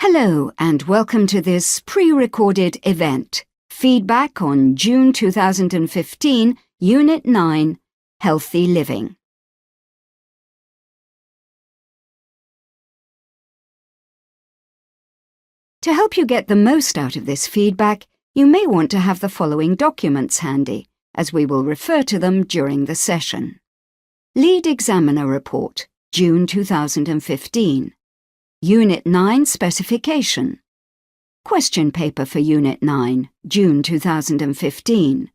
Hello and welcome to this pre-recorded event, Feedback on June 2015, Unit 9, Healthy Living. To help you get the most out of this feedback, you may want to have the following documents handy, as we will refer to them during the session. Lead Examiner Report, June 2015. Unit 9 Specification. Question Paper for Unit 9, June 2015.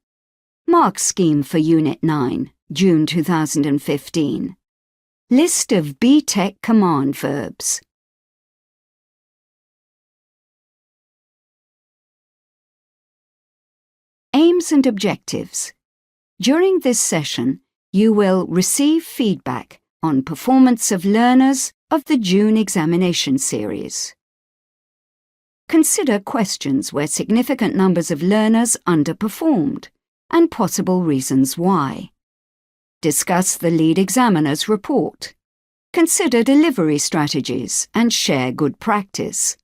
Mark Scheme for Unit 9, June 2015. List of BTEC command verbs. Aims and objectives. During this session, you will receive feedback on performance of learners of the June examination series. Consider questions where significant numbers of learners underperformed and possible reasons why. Discuss the lead examiner's report. Consider delivery strategies and share good practice.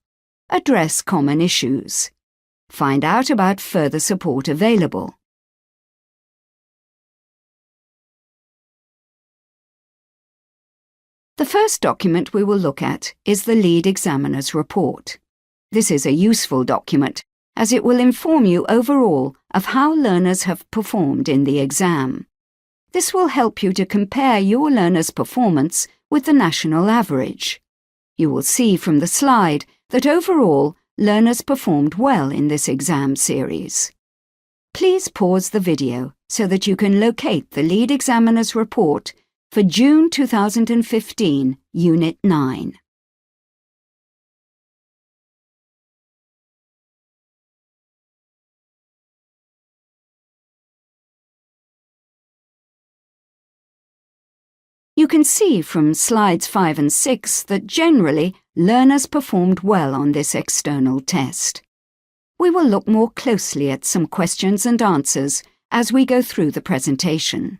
Address common issues. Find out about further support available. The first document we will look at is the lead examiner's report. This is a useful document, as it will inform you overall of how learners have performed in the exam. This will help you to compare your learners' performance with the national average. You will see from the slide that overall, learners performed well in this exam series. Please pause the video so that you can locate the lead examiner's report for June 2015, Unit 9. You can see from slides 5 and 6 that generally learners performed well on this external test. We will look more closely at some questions and answers as we go through the presentation.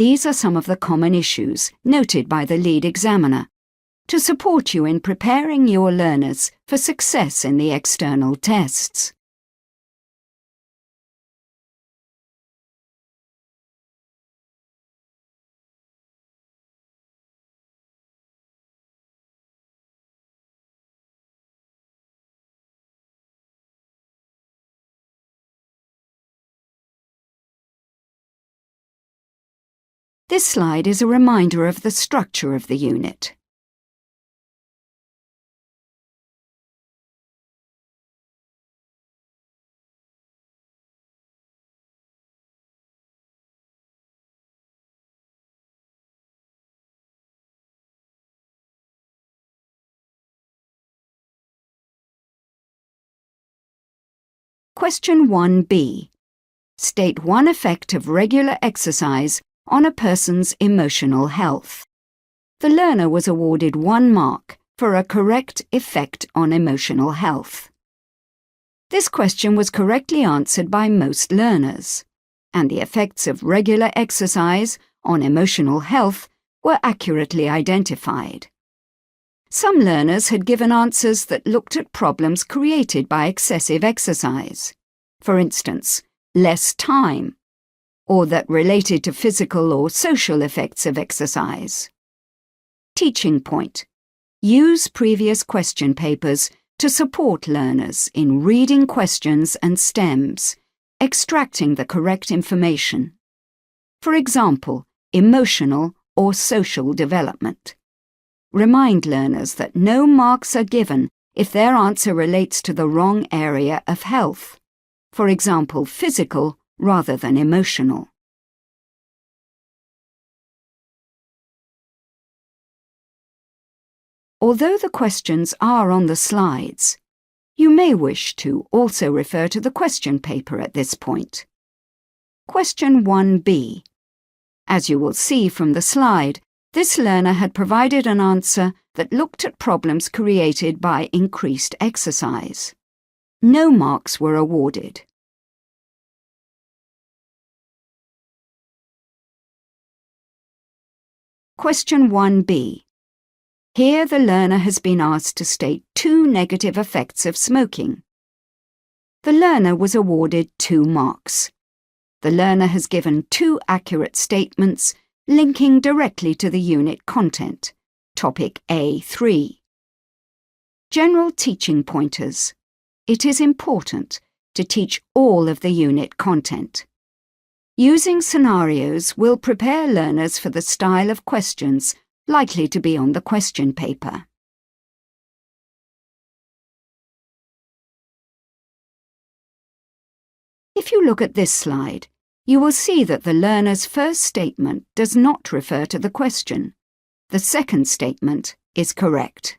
These are some of the common issues noted by the lead examiner to support you in preparing your learners for success in the external tests. This slide is a reminder of the structure of the unit. Question 1b. State one effect of regular exercise on a person's emotional health. The learner was awarded 1 mark for a correct effect on emotional health. This question was correctly answered by most learners, and the effects of regular exercise on emotional health were accurately identified. Some learners had given answers that looked at problems created by excessive exercise, for instance, less time, or that related to physical or social effects of exercise. Teaching point. Use previous question papers to support learners in reading questions and stems, extracting the correct information. For example, emotional or social development. Remind learners that no marks are given if their answer relates to the wrong area of health, for example, physical rather than emotional. Although the questions are on the slides, you may wish to also refer to the question paper at this point. Question 1b. As you will see from the slide, this learner had provided an answer that looked at problems created by increased exercise. No marks were awarded. Question 1b. Here the learner has been asked to state 2 negative effects of smoking. The learner was awarded 2 marks. The learner has given 2 accurate statements linking directly to the unit content. Topic A3. General teaching pointers. It is important to teach all of the unit content. Using scenarios will prepare learners for the style of questions likely to be on the question paper. If you look at this slide, you will see that the learner's first statement does not refer to the question. The second statement is correct.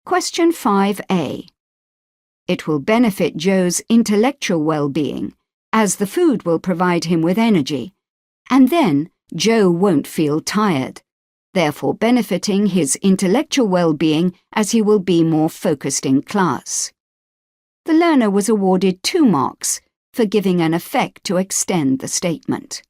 Question 5a. It will benefit Joe's intellectual well-being, as the food will provide him with energy, and then Joe won't feel tired, therefore benefiting his intellectual well-being as he will be more focused in class. The learner was awarded 2 marks for giving an effect to extend the statement.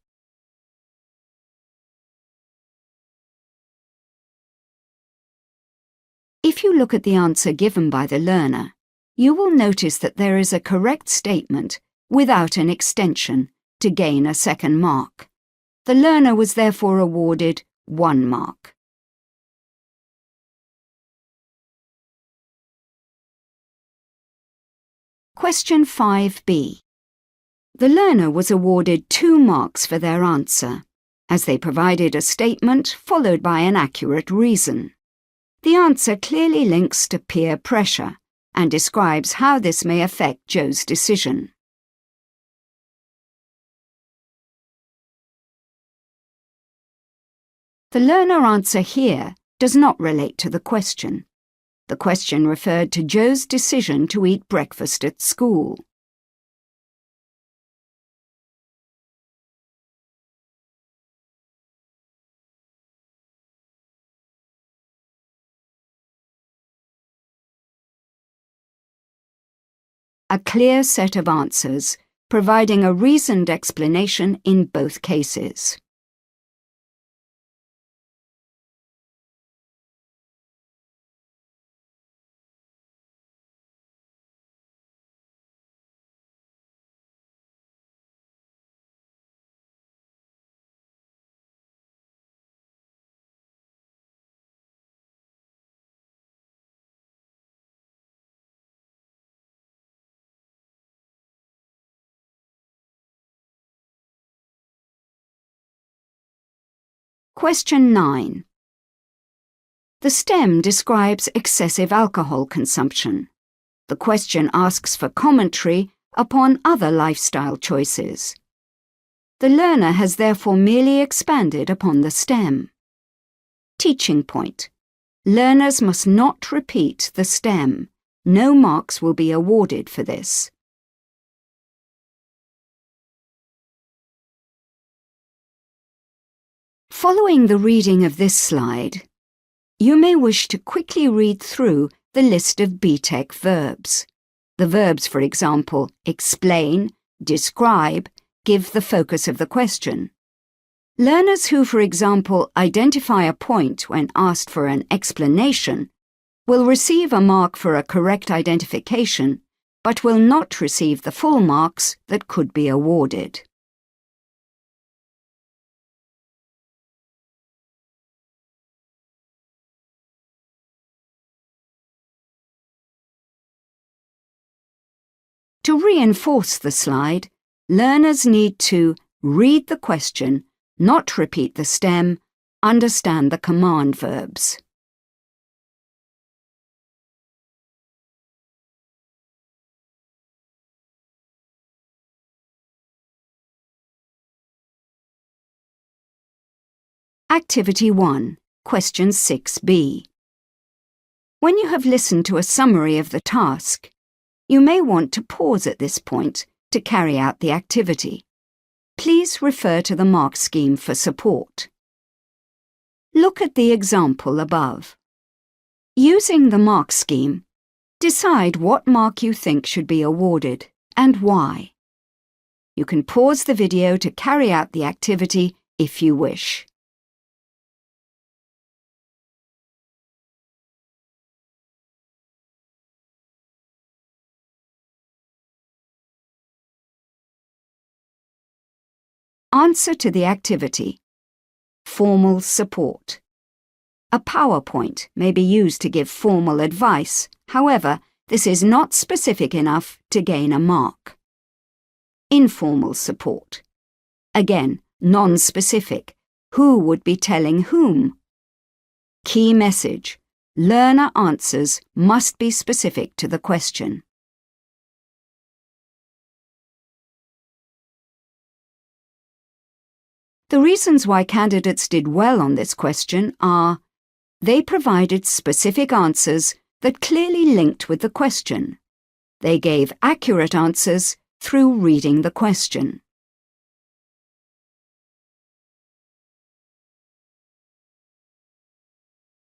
If you look at the answer given by the learner, you will notice that there is a correct statement without an extension to gain a second mark. The learner was therefore awarded 1 mark. Question 5b. The learner was awarded 2 marks for their answer, as they provided a statement followed by an accurate reason. The answer clearly links to peer pressure and describes how this may affect Joe's decision. The learner answer here does not relate to the question. The question referred to Joe's decision to eat breakfast at school. A clear set of answers, providing a reasoned explanation in both cases. Question 9. The stem describes excessive alcohol consumption. The question asks for commentary upon other lifestyle choices. The learner has therefore merely expanded upon the stem. Teaching point. Learners must not repeat the stem. No marks will be awarded for this. Following the reading of this slide, you may wish to quickly read through the list of BTEC verbs. The verbs, for example, explain, describe, give the focus of the question. Learners who, for example, identify a point when asked for an explanation will receive a mark for a correct identification, but will not receive the full marks that could be awarded. To reinforce the slide, learners need to read the question, not repeat the stem, understand the command verbs. Activity 1, Question 6b. When you have listened to a summary of the task, you may want to pause at this point to carry out the activity. Please refer to the mark scheme for support. Look at the example above. Using the mark scheme, decide what mark you think should be awarded and why. You can pause the video to carry out the activity if you wish. Answer to the activity. Formal support. A PowerPoint may be used to give formal advice. However, this is not specific enough to gain a mark. Informal support. Again, non-specific. Who would be telling whom? Key message. Learner answers must be specific to the question. The reasons why candidates did well on this question are: they provided specific answers that clearly linked with the question. They gave accurate answers through reading the question.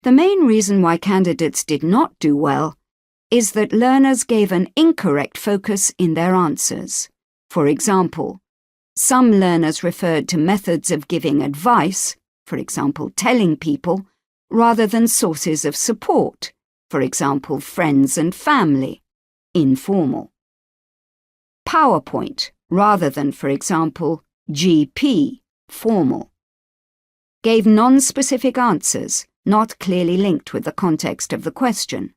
The main reason why candidates did not do well is that learners gave an incorrect focus in their answers. For example, some learners referred to methods of giving advice, for example, telling people, rather than sources of support, for example, friends and family, informal. PowerPoint, rather than, for example, GP, formal. Gave non-specific answers, not clearly linked with the context of the question.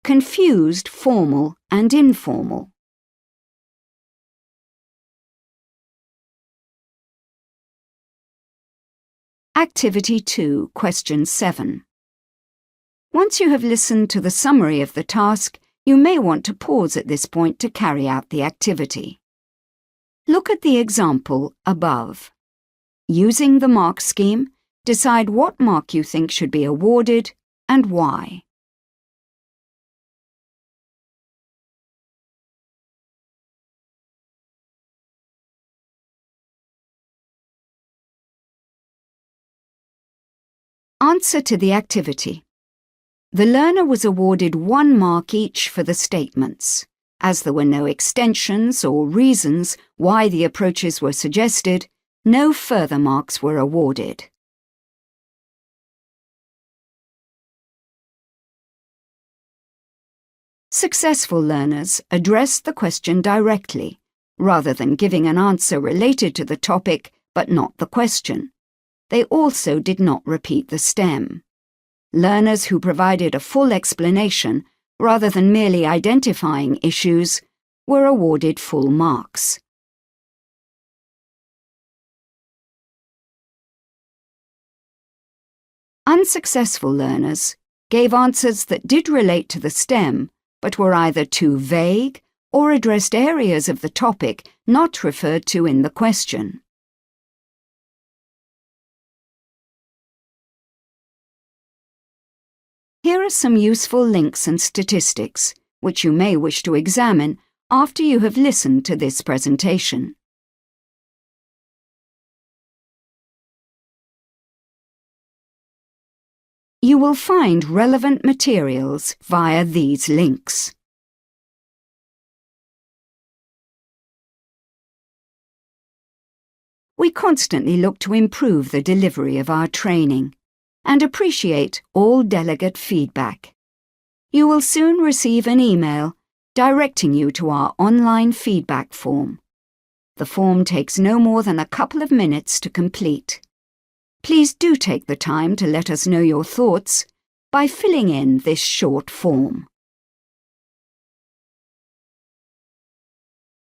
Confused formal and informal. Activity 2, Question 7. Once you have listened to the summary of the task, you may want to pause at this point to carry out the activity. Look at the example above. Using the mark scheme, decide what mark you think should be awarded and why. Answer to the activity. The learner was awarded 1 mark each for the statements. As there were no extensions or reasons why the approaches were suggested, no further marks were awarded. Successful learners addressed the question directly, rather than giving an answer related to the topic but not the question. They also did not repeat the stem. Learners who provided a full explanation, rather than merely identifying issues, were awarded full marks. Unsuccessful learners gave answers that did relate to the stem, but were either too vague or addressed areas of the topic not referred to in the question. Here are some useful links and statistics, which you may wish to examine after you have listened to this presentation. You will find relevant materials via these links. We constantly look to improve the delivery of our training and appreciate all delegate feedback. You will soon receive an email directing you to our online feedback form. The form takes no more than a couple of minutes to complete. Please do take the time to let us know your thoughts by filling in this short form.